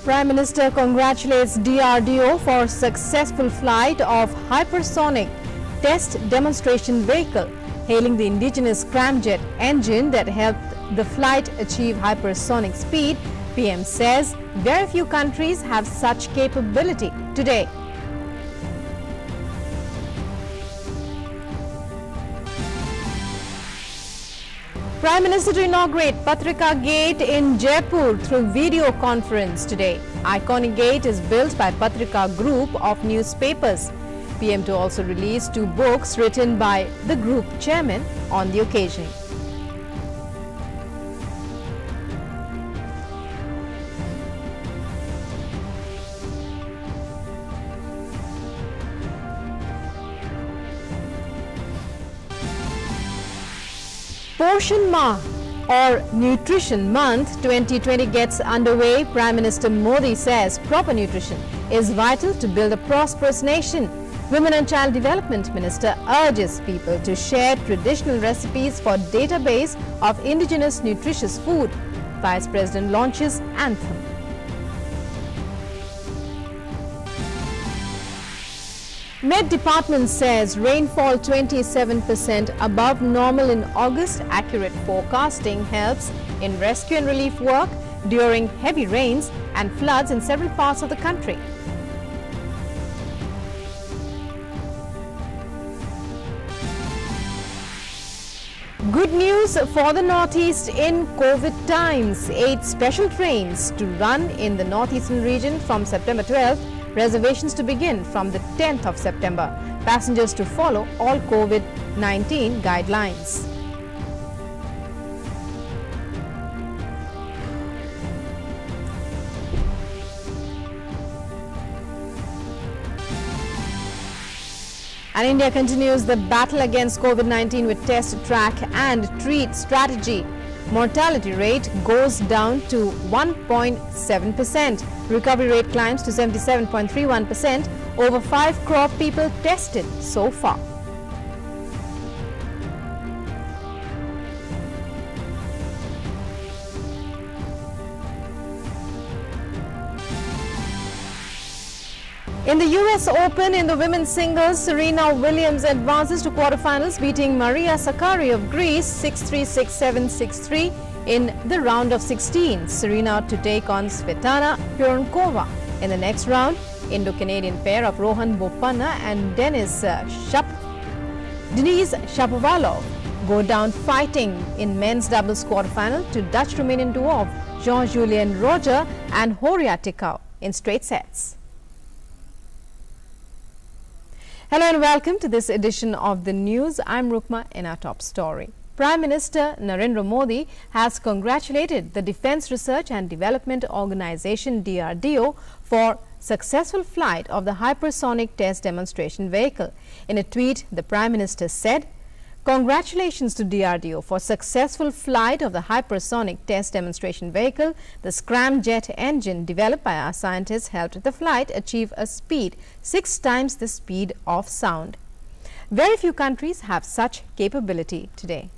Prime Minister congratulates DRDO for successful flight of Hypersonic Test Demonstration Vehicle, hailing the indigenous scramjet engine that helped the flight achieve hypersonic speed. PM says very few countries have such capability today. Prime Minister to inaugurate Patrika Gate in Jaipur through video conference today. Iconic gate is built by Patrika Group of newspapers. PM to also release 2 books written by the group chairman on the occasion. Portion Ma or Nutrition Month 2020 gets underway. Prime Minister Modi says proper nutrition is vital to build a prosperous nation. Women and Child Development Minister urges people to share traditional recipes for database of indigenous nutritious food. Vice President launches anthem. Met Department says rainfall 27% above normal in August. Accurate forecasting helps in rescue and relief work during heavy rains and floods in several parts of the country. Good news for the Northeast in COVID times. 8 special trains to run in the northeastern region from September 12th. Reservations to begin from the 10th of September. Passengers to follow all Covid-19 guidelines. And India continues the battle against Covid-19 with test, track and treat strategy. Mortality rate goes down to 1.7%. Recovery rate climbs to 77.31%. Over 5 crore people tested so far. In the US Open in the women's singles, Serena Williams advances to quarterfinals, beating Maria Sakkari of Greece 6-3, 6-7, 6-3 in the round of 16. Serena to take on Svetlana Pironkova in the next round. Indo-Canadian pair of Rohan Bopanna and Denis Shapovalov go down fighting in men's doubles quarterfinal to Dutch-Romanian duo of Jean-Julien Roger and Horia Tikau in straight sets. Hello and welcome to this edition of the news. I'm Rukma in our top story. Prime Minister Narendra Modi has congratulated the Defence Research and Development Organisation DRDO for successful flight of the Hypersonic Test Demonstration Vehicle. In a tweet, the Prime Minister said, "Congratulations to DRDO for successful flight of the Hypersonic Test Demonstration Vehicle. The scramjet engine developed by our scientists helped the flight achieve a speed 6 times the speed of sound." Very few countries have such capability today.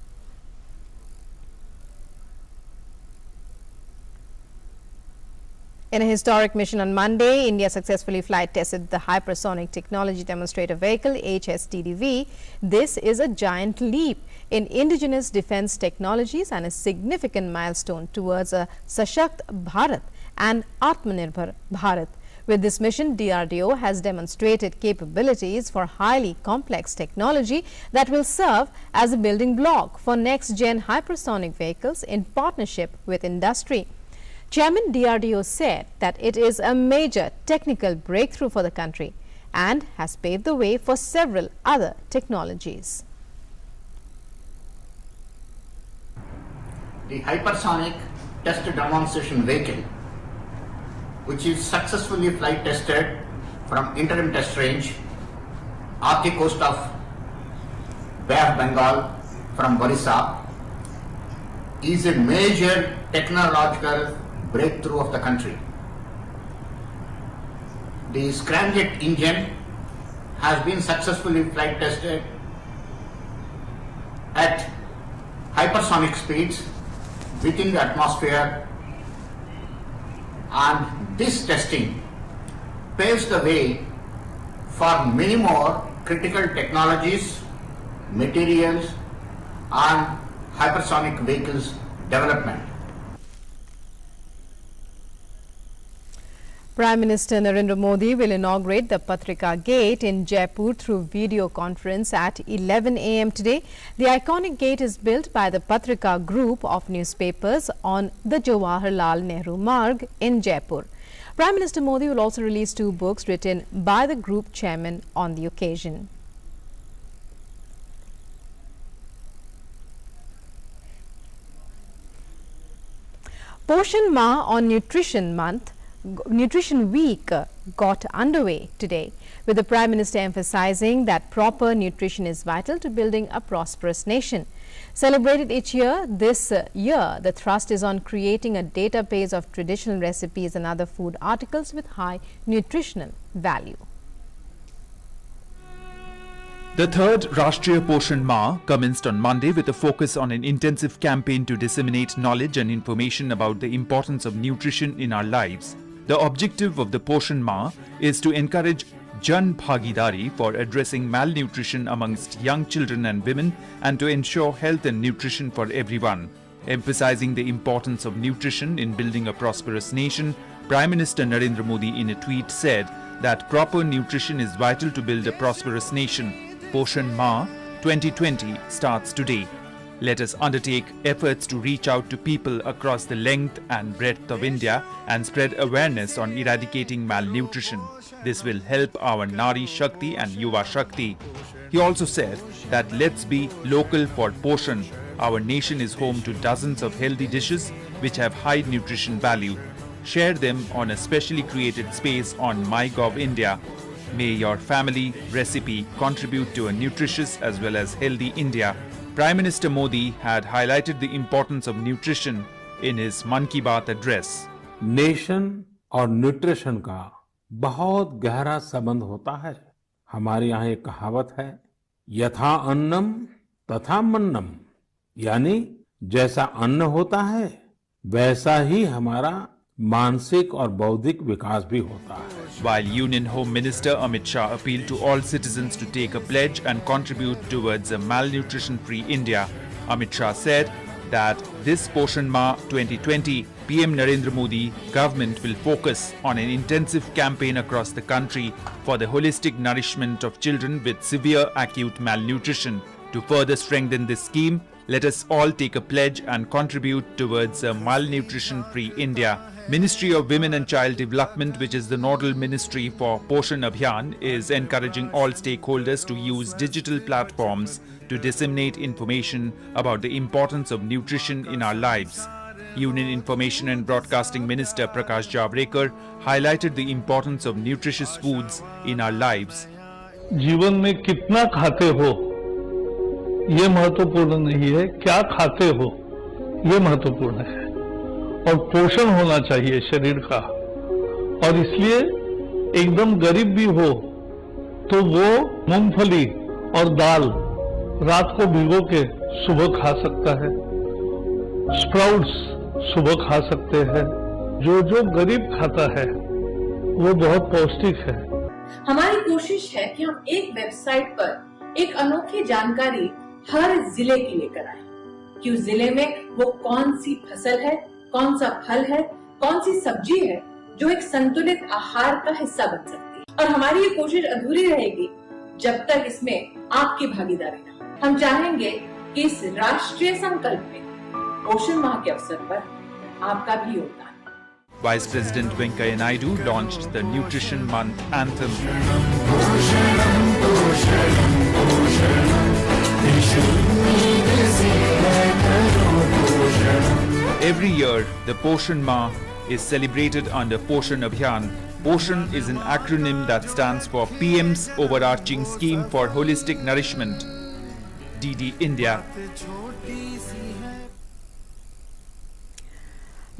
In a historic mission on Monday, India successfully flight tested the Hypersonic Technology Demonstrator Vehicle HSTDV. This is a giant leap in indigenous defense technologies and a significant milestone towards a Sashakt Bharat and Atmanirbhar Bharat. With this mission, DRDO has demonstrated capabilities for highly complex technology that will serve as a building block for next-gen hypersonic vehicles in partnership with industry. Chairman DRDO said that it is a major technical breakthrough for the country and has paved the way for several other technologies. The Hypersonic Test Demonstration Vehicle, which is successfully flight tested from interim test range off the coast of Bay of Bengal from Orissa, is a major technological breakthrough of the country. The scramjet engine has been successfully flight tested at hypersonic speeds within the atmosphere and this testing paves the way for many more critical technologies, materials and hypersonic vehicles development. Prime Minister Narendra Modi will inaugurate the Patrika Gate in Jaipur through video conference at 11 a.m. today. The iconic gate is built by the Patrika group of newspapers on the Jawaharlal Nehru Marg in Jaipur. Prime Minister Modi will also release 2 books written by the group chairman on the occasion. Poshan Ma on Nutrition Week got underway today, with the Prime Minister emphasizing that proper nutrition is vital to building a prosperous nation. Celebrated each year, this year the thrust is on creating a database of traditional recipes and other food articles with high nutritional value. The third Rashtriya Poshan Ma commenced on Monday with a focus on an intensive campaign to disseminate knowledge and information about the importance of nutrition in our lives. The objective of the Poshan Ma is to encourage Jan Bhagidari for addressing malnutrition amongst young children and women and to ensure health and nutrition for everyone. Emphasizing the importance of nutrition in building a prosperous nation, Prime Minister Narendra Modi in a tweet said that proper nutrition is vital to build a prosperous nation. Poshan Ma 2020 starts today. Let us undertake efforts to reach out to people across the length and breadth of India and spread awareness on eradicating malnutrition. This will help our Nari Shakti and Yuva Shakti. He also said that let's be local for Poshan. Our nation is home to dozens of healthy dishes which have high nutrition value. Share them on a specially created space on MyGov India. May your family recipe contribute to a nutritious as well as healthy India. Prime Minister Modi had highlighted the importance of nutrition in his Mann Ki Baat address. Nation और nutrition का बहुत गहरा संबंध होता है। हमारे यहाँ एक कहावत है, यथा अन्नम तथा मन्नम, यानी जैसा अन्न होता है वैसा ही हमारा मानसिक और बौद्धिक विकास भी होता है। While Union Home Minister Amit Shah appealed to all citizens to take a pledge and contribute towards a malnutrition-free India, Amit Shah said that this Poshan Ma 2020, PM Narendra Modi government will focus on an intensive campaign across the country for the holistic nourishment of children with severe acute malnutrition. To further strengthen this scheme, let us all take a pledge and contribute towards a malnutrition-free India. Ministry of Women and Child Development, which is the nodal ministry for Poshan Abhiyan, is encouraging all stakeholders to use digital platforms to disseminate information about the importance of nutrition in our lives. Union Information and Broadcasting Minister Prakash Javadekar highlighted the importance of nutritious foods in our lives. जीवन में कितना खाते हो ये महत्वपूर्ण नहीं है, क्या खाते हो ये महत्वपूर्ण है और पोषण होना चाहिए शरीर का। और इसलिए एकदम गरीब भी हो तो वो मूंगफली और दाल रात को भिगो के सुबह खा सकता है, स्प्राउट्स सुबह खा सकते हैं। जो गरीब खाता है वो बहुत पौष्टिक है। हमारी कोशिश है कि हम एक वेबसाइट पर एक अनोखी जानकारी हर जिले की लेकर आए कि उस जिले में वो कौन सी फसल है, कौन सा फल है, कौन सी सब्जी है जो एक संतुलित आहार का हिस्सा बन सकती है। और हमारी ये कोशिश अधूरी रहेगी जब तक इसमें आपकी भागीदारी न हो। हम चाहेंगे कि इस राष्ट्रीय संकल्प में पोषण माह के अवसर पर आपका भी योगदान। Vice President Venkaiah Naidu launched the Nutrition Month anthem. Every year, the Poshan Ma is celebrated under Poshan Abhiyan. Poshan is an acronym that stands for PM's overarching scheme for holistic nourishment, DD India.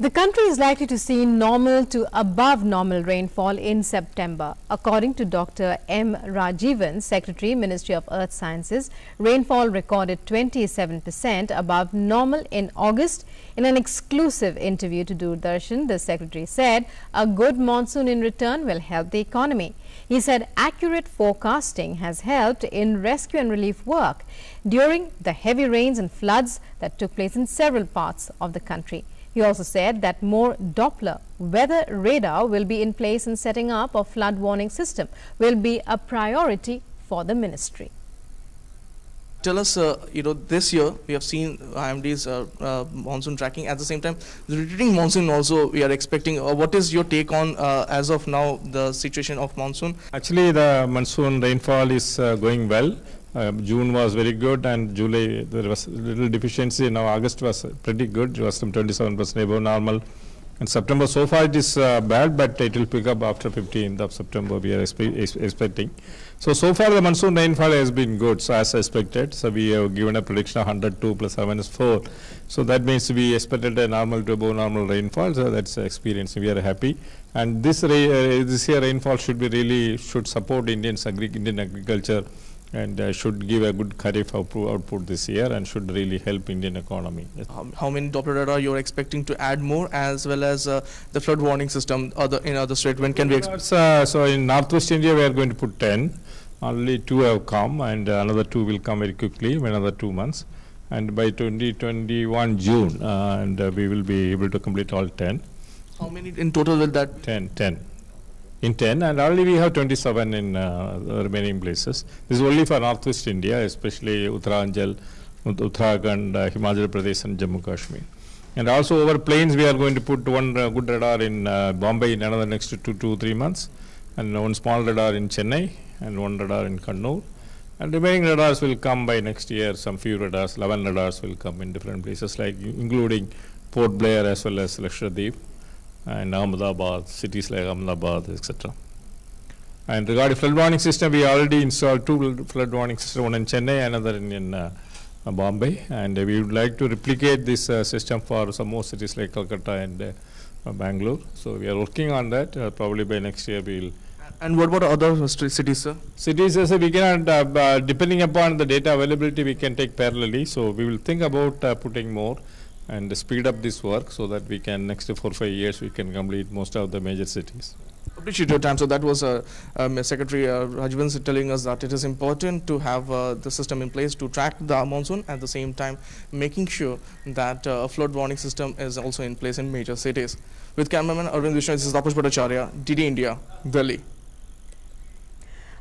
The country is likely to see normal to above normal rainfall in September. According to Dr. M. Rajivan, Secretary, Ministry of Earth Sciences, rainfall recorded 27% above normal in August. In an exclusive interview to Doordarshan, the Secretary said a good monsoon in return will help the economy. He said accurate forecasting has helped in rescue and relief work during the heavy rains and floods that took place in several parts of the country. He also said that more Doppler weather radar will be in place, and setting up a flood warning system will be a priority for the ministry. Tell us, this year we have seen IMD's monsoon tracking. At the same time, the retreating monsoon also we are expecting. What is your take on, as of now, the situation of monsoon? Actually, the monsoon rainfall is going well. June was very good, and July there was little deficiency. Now August was pretty good. It was some 27% above normal. And September so far it is bad, but it will pick up after 15th of September. We are expecting. So far the monsoon rainfall has been good, so as expected. So we have given a prediction of 102 plus 7 is 4. So that means we expected a normal to above normal rainfall. So that's experience. We are happy. And this year rainfall should support Indian agriculture, and should give a good kharif output this year, and should really help Indian economy. How many Doppler radar you are expecting to add more, as well as the flood warning system in other states? When can we expect? So in Northwest India we are going to put 10. Only 2 have come, and another 2 will come very quickly in another 2 months. And by 2021 June, and we will be able to complete all 10. How many in total will that? 10. In 10, and already we have 27 in the remaining places. This is only for Northwest India, especially Uttarakhand, Himachal Pradesh and Jammu and Kashmir. And also over plains we are going to put one good radar in Bombay in another next 2 to 3 months, and one small radar in Chennai, and one radar in Kannur. And remaining radars will come by next year. Some few radars, 11 radars will come in different places, like including Port Blair as well as Lakshadweep, and Ahmedabad, cities like Ahmedabad, etc. And regarding flood warning system, we already installed 2 flood warning systems, one in Chennai, another in Bombay, and we would like to replicate this system for some more cities like Calcutta and Bangalore. So we are working on that. Probably by next year we will. And what about other cities, sir? Cities, we cannot, depending upon the data availability, we can take parallelly. So we will think about putting more and speed up this work, so that we can next 4 or 5 years we can complete most of the major cities. Appreciate your time. So that was Secretary Rajivan telling us that it is important to have the system in place to track the monsoon, at the same time making sure that a flood warning system is also in place in major cities. With cameraman Arvind Vishnu, this is Tapash Bhattacharya, DD India, Delhi.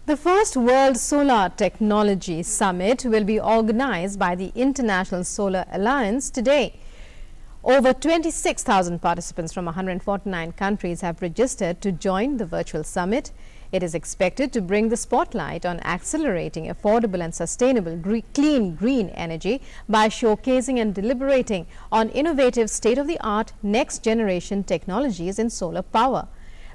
The first World Solar Technology Summit will be organized by the International Solar Alliance today. Over 26,000 participants from 149 countries have registered to join the virtual summit. It is expected to bring the spotlight on accelerating affordable and sustainable clean green energy by showcasing and deliberating on innovative state-of-the-art next-generation technologies in solar power.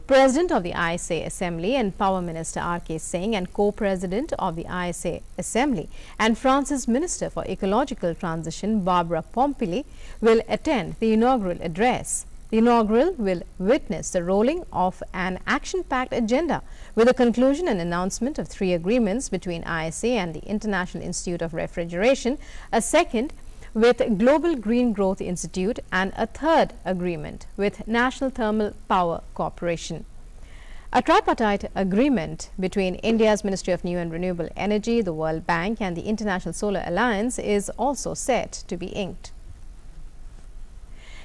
President of the ISA Assembly and Power Minister R.K. Singh, and Co-President of the ISA Assembly and France's Minister for Ecological Transition Barbara Pompili will attend the inaugural address. The inaugural will witness the rolling of an action-packed agenda with the conclusion and announcement of 3 agreements between ISA and the International Institute of Refrigeration, a second with Global Green Growth Institute, and a 3rd agreement with National Thermal Power Corporation. A tripartite agreement between India's Ministry of New and Renewable Energy, the World Bank and the International Solar Alliance is also set to be inked.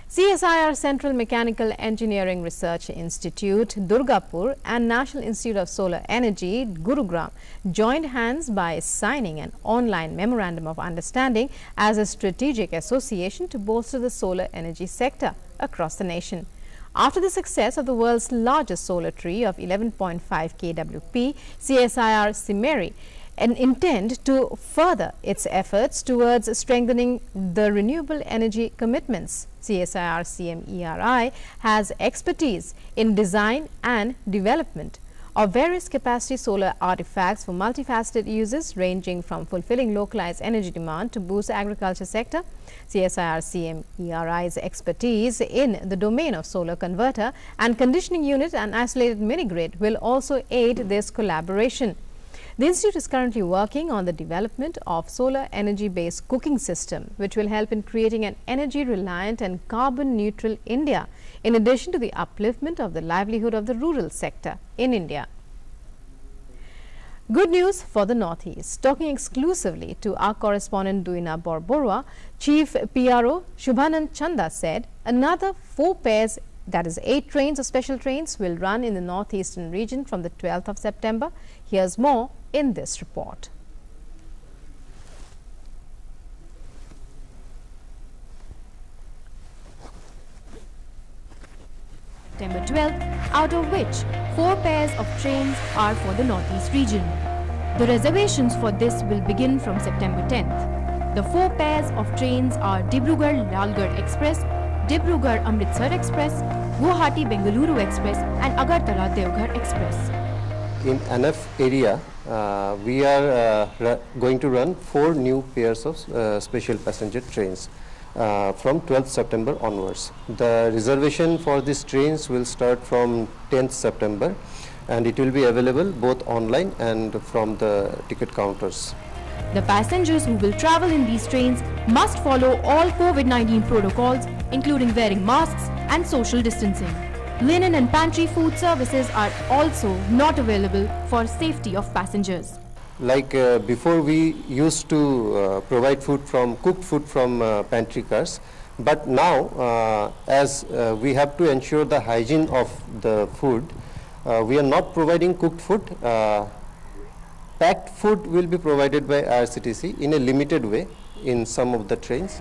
CSIR Central Mechanical Engineering Research Institute, Durgapur, and National Institute of Solar Energy, Gurugram, joined hands by signing an online memorandum of understanding as a strategic association to bolster the solar energy sector across the nation. After the success of the world's largest solar tree of 11.5 kWp, CSIR Simeri intend to further its efforts towards strengthening the renewable energy commitments. CSIR CMERI has expertise in design and development of various capacity solar artifacts for multifaceted uses ranging from fulfilling localized energy demand to boost agriculture sector. CSIR CMERI's expertise in the domain of solar converter and conditioning unit and isolated mini-grid will also aid this collaboration. The institute is currently working on the development of solar energy-based cooking system, which will help in creating an energy-reliant and carbon-neutral India, in addition to the upliftment of the livelihood of the rural sector in India. Good news for the Northeast. Talking exclusively to our correspondent Duina Borborua, Chief PRO Shubhanand Chanda said another 4 pairs, that is 8 trains of special trains, will run in the northeastern region from the 12th of September. Here's more in this report. September 12th, out of which 4 pairs of trains are for the northeast region. The reservations for this will begin from September 10th. The 4 pairs of trains are Dibrugarh-Lalgarh Express, Dibrugarh-Amritsar Express, Guwahati-Bengaluru Express and Agartala-Devghar Express. In NF area, we are going to run 4 new pairs of special passenger trains from 12th September onwards. The reservation for these trains will start from 10th September and it will be available both online and from the ticket counters. The passengers who will travel in these trains must follow all Covid-19 protocols, including wearing masks and social distancing. Linen and pantry food services are also not available for safety of passengers. Like before, we used to provide cooked food from pantry cars, but now as we have to ensure the hygiene of the food, we are not providing cooked food. Packed food will be provided by IRCTC in a limited way in some of the trains.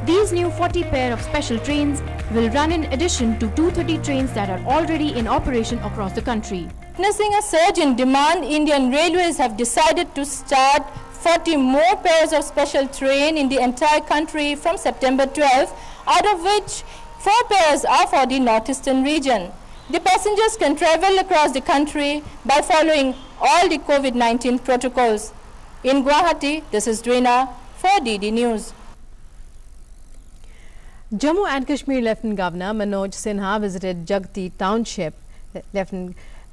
These new 40 pair of special trains will run in addition to 230 trains that are already in operation across the country. Witnessing a surge in demand, Indian Railways have decided to start 40 more pairs of special train in the entire country from September 12th, out of which 4 pairs are for the northeastern region. The passengers can travel across the country by following all the COVID-19 protocols. In Guwahati, this is Duina for DD News. Jammu and Kashmir Lieutenant Governor Manoj Sinha visited Jaghdi township.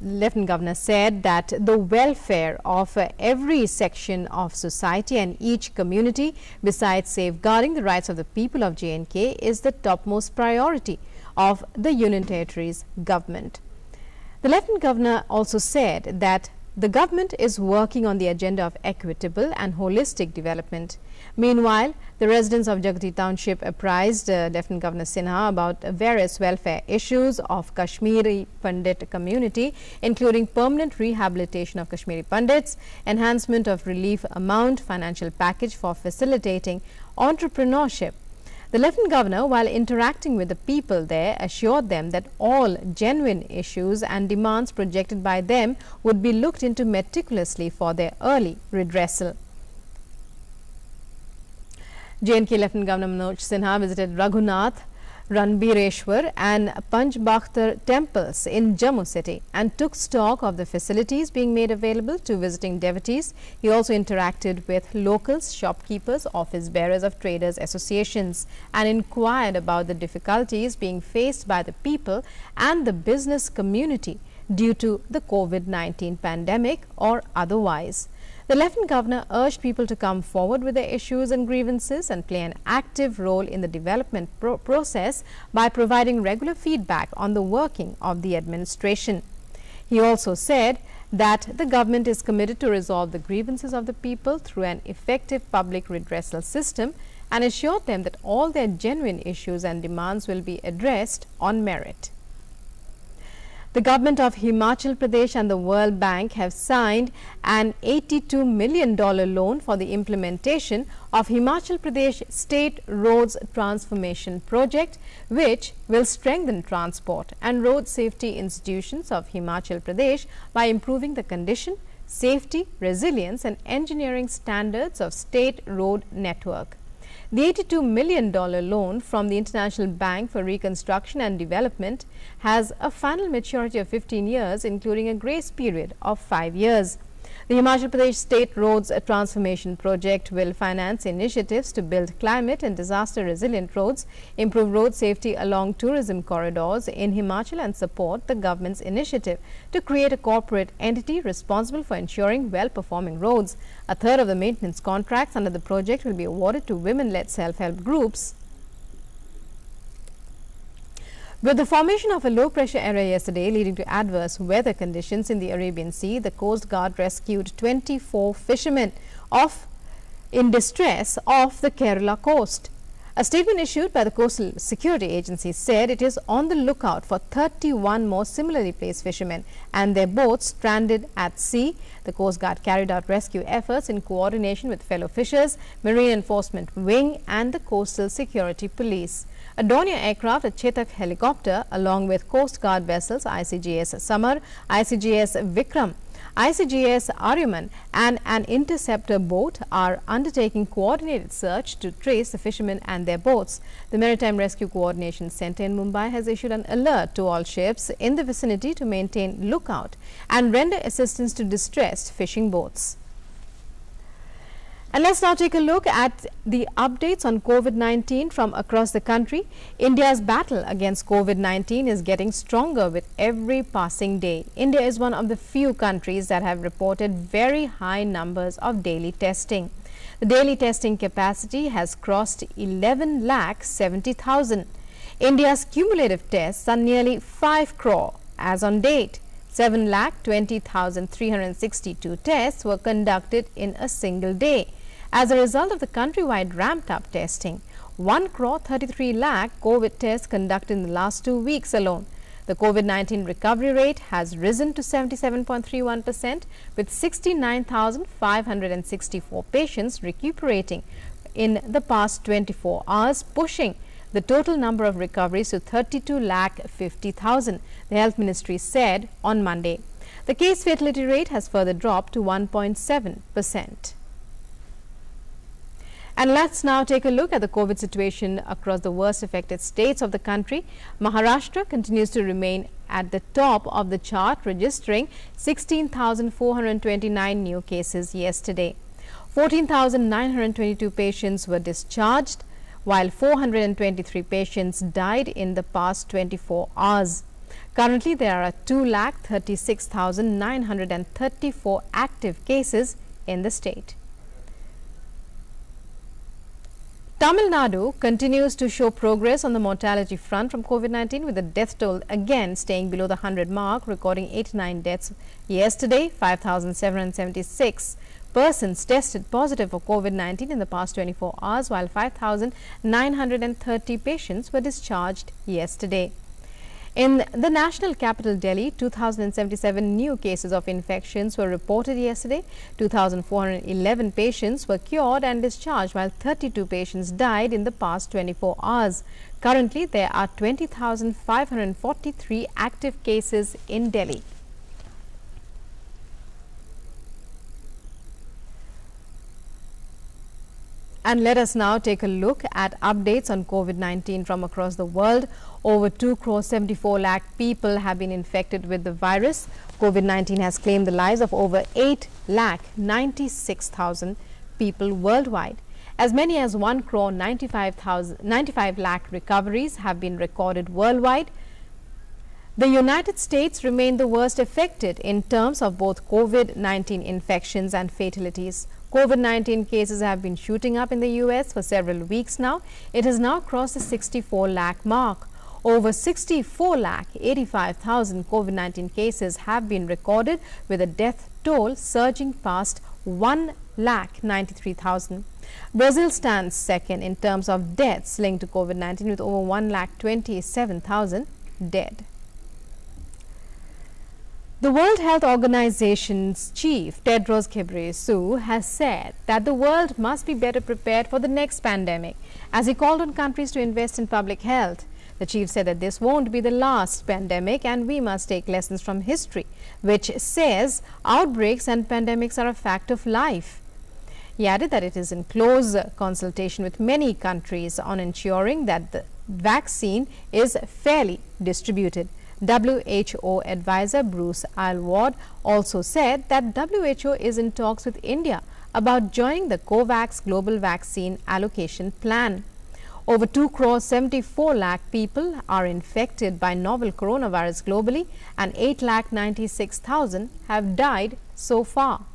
Lieutenant Governor said that the welfare of every section of society and each community, besides safeguarding the rights of the people of J&K, is the topmost priority of the Union Territory's government. The Lieutenant Governor also said that the government is working on the agenda of equitable and holistic development. Meanwhile, the residents of Jaghdi township apprised Lieutenant Governor Sinha about various welfare issues of Kashmiri Pandit community, including permanent rehabilitation of Kashmiri Pandits, enhancement of relief amount, financial package for facilitating entrepreneurship. The Lieutenant Governor, while interacting with the people there, assured them that all genuine issues and demands projected by them would be looked into meticulously for their early redressal. J&K Lieutenant Governor Manoj Sinha visited Raghunath, Ranbireshwar and Panchbakhtar temples in Jammu city and took stock of the facilities being made available to visiting devotees. He also interacted with locals, shopkeepers, office bearers of traders associations and inquired about the difficulties being faced by the people and the business community due to the COVID-19 pandemic or otherwise. The Lieutenant Governor urged people to come forward with their issues and grievances and play an active role in the development process by providing regular feedback on the working of the administration. He also said that the government is committed to resolve the grievances of the people through an effective public redressal system and assured them that all their genuine issues and demands will be addressed on merit. The government of Himachal Pradesh and the World Bank have signed an $82 million loan for the implementation of Himachal Pradesh State Roads Transformation Project, which will strengthen transport and road safety institutions of Himachal Pradesh by improving the condition, safety, resilience and engineering standards of state road network. The $82 million loan from the International Bank for Reconstruction and Development has a final maturity of 15 years, including a grace period of 5 years. The Himachal Pradesh State Roads Transformation Project will finance initiatives to build climate and disaster resilient roads, improve road safety along tourism corridors in Himachal and support the government's initiative to create a corporate entity responsible for ensuring well-performing roads. A third of the maintenance contracts under the project will be awarded to women-led self-help groups. With the formation of a low-pressure area yesterday leading to adverse weather conditions in the Arabian Sea, the Coast Guard rescued 24 fishermen in distress off the Kerala coast. A statement issued by the Coastal Security Agency said it is on the lookout for 31 more similarly placed fishermen and their boats stranded at sea. The Coast Guard carried out rescue efforts in coordination with fellow fishers, Marine Enforcement Wing and the Coastal Security Police. A Dornier aircraft, a Chetak helicopter, along with Coast Guard vessels ICGS Samar, ICGS Vikram, ICGS Aryaman and an interceptor boat are undertaking coordinated search to trace the fishermen and their boats. The Maritime Rescue Coordination Centre in Mumbai has issued an alert to all ships in the vicinity to maintain lookout and render assistance to distressed fishing boats. And let's now take a look at the updates on COVID-19 from across the country. India's battle against COVID-19 is getting stronger with every passing day. India is one of the few countries that have reported very high numbers of daily testing. The daily testing capacity has crossed 11,70,000. India's cumulative tests are nearly 5 crore as on date. 7,20,362 tests were conducted in a single day. As a result of the countrywide ramped-up testing, 1,33 lakh COVID tests conducted in the last 2 weeks alone. The COVID-19 recovery rate has risen to 77.31%, with 69,564 patients recuperating in the past 24 hours, pushing the total number of recoveries to 32,50,000, the Health Ministry said on Monday. The case fatality rate has further dropped to 1.7%. And let's now take a look at the COVID situation across the worst affected states of the country. Maharashtra continues to remain at the top of the chart, registering 16,429 new cases yesterday. 14,922 patients were discharged, while 423 patients died in the past 24 hours. Currently, there are 2,36,934 active cases in the state. Tamil Nadu continues to show progress on the mortality front from COVID-19, with the death toll again staying below the 100 mark, recording 89 deaths yesterday. 5,776 persons tested positive for COVID-19 in the past 24 hours, while 5,930 patients were discharged yesterday. In the national capital Delhi, 2,077 new cases of infections were reported yesterday. 2,411 patients were cured and discharged, while 32 patients died in the past 24 hours. Currently, there are 20,543 active cases in Delhi. And let us now take a look at updates on COVID-19 from across the world. Over 2,74 lakh people have been infected with the virus. COVID-19 has claimed the lives of over 8,96,000 people worldwide. As many as 1,95 lakh recoveries have been recorded worldwide. The United States remained the worst affected in terms of both COVID-19 infections and fatalities. COVID-19 cases have been shooting up in the US for several weeks now. It has now crossed the 64 lakh mark. Over 64,85,000 COVID-19 cases have been recorded, with a death toll surging past 1,93,000. Brazil stands second in terms of deaths linked to COVID-19, with over 1,27,000 dead. The World Health Organization's chief, Tedros Ghebreyesus, has said that the world must be better prepared for the next pandemic, as he called on countries to invest in public health. The chief said that this won't be the last pandemic, and we must take lessons from history, which says outbreaks and pandemics are a fact of life. He added that it is in close consultation with many countries on ensuring that the vaccine is fairly distributed. WHO advisor Bruce Aylward also said that WHO is in talks with India about joining the COVAX global vaccine allocation plan. Over 2,74 lakh people are infected by novel coronavirus globally, and 8,96,000 have died so far.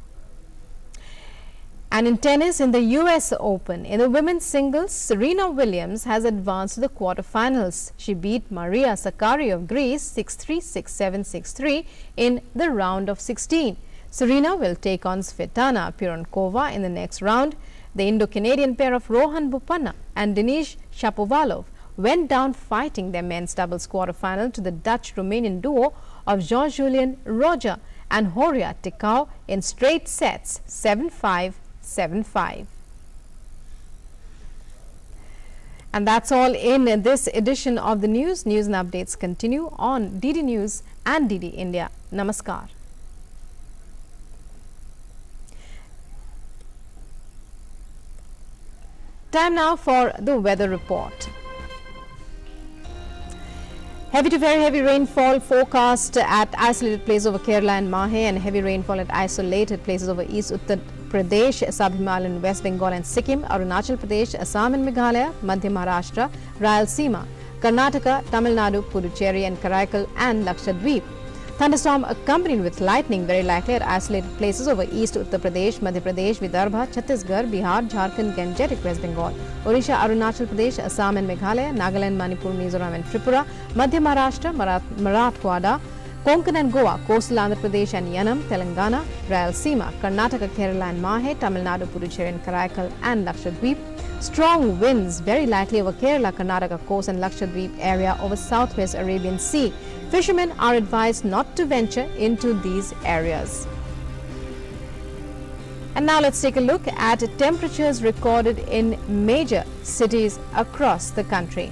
And in tennis, in the US Open, in the women's singles, Serena Williams has advanced to the quarterfinals. She beat Maria Sakkari of Greece 6-3, 6-7, 6-3 in the round of 16. Serena will take on Svetlana Pironkova in the next round. The Indo-Canadian pair of Rohan Bopanna and Denis Shapovalov went down fighting their men's doubles quarterfinal to the Dutch-Romanian duo of Jean-Julien Roger and Horia Ticau in straight sets 7-5, 7-5. And that's all in this edition of the news. News and updates continue on DD News and DD India. Namaskar. Time now for the weather report. Heavy to very heavy rainfall forecast at isolated places over Kerala and Mahe, and heavy rainfall at isolated places over East Uttar Pradesh, Sub-Himalayan, West Bengal and Sikkim, Arunachal Pradesh, Assam and Meghalaya, Madhya Maharashtra, Rayalaseema, Karnataka, Tamil Nadu, Puducherry and Karaikal and Lakshadweep. Thunderstorm accompanied with lightning very likely at isolated places over East Uttar Pradesh, Madhya Pradesh, Vidarbha, Chhattisgarh, Bihar, Jharkhand, Gangetic, West Bengal, Odisha, Arunachal Pradesh, Assam and Meghalaya, Nagaland, Manipur, Mizoram and Tripura, Madhya Maharashtra, Marathwada, Konkan and Goa, coastal Andhra Pradesh and Yanam, Telangana, Rayalaseema, Karnataka, Kerala and Mahe, Tamil Nadu, Puducherry and Karaikal and Lakshadweep. Strong winds very likely over Kerala, Karnataka coast and Lakshadweep area over southwest Arabian Sea. Fishermen are advised not to venture into these areas. And now let's take a look at temperatures recorded in major cities across the country.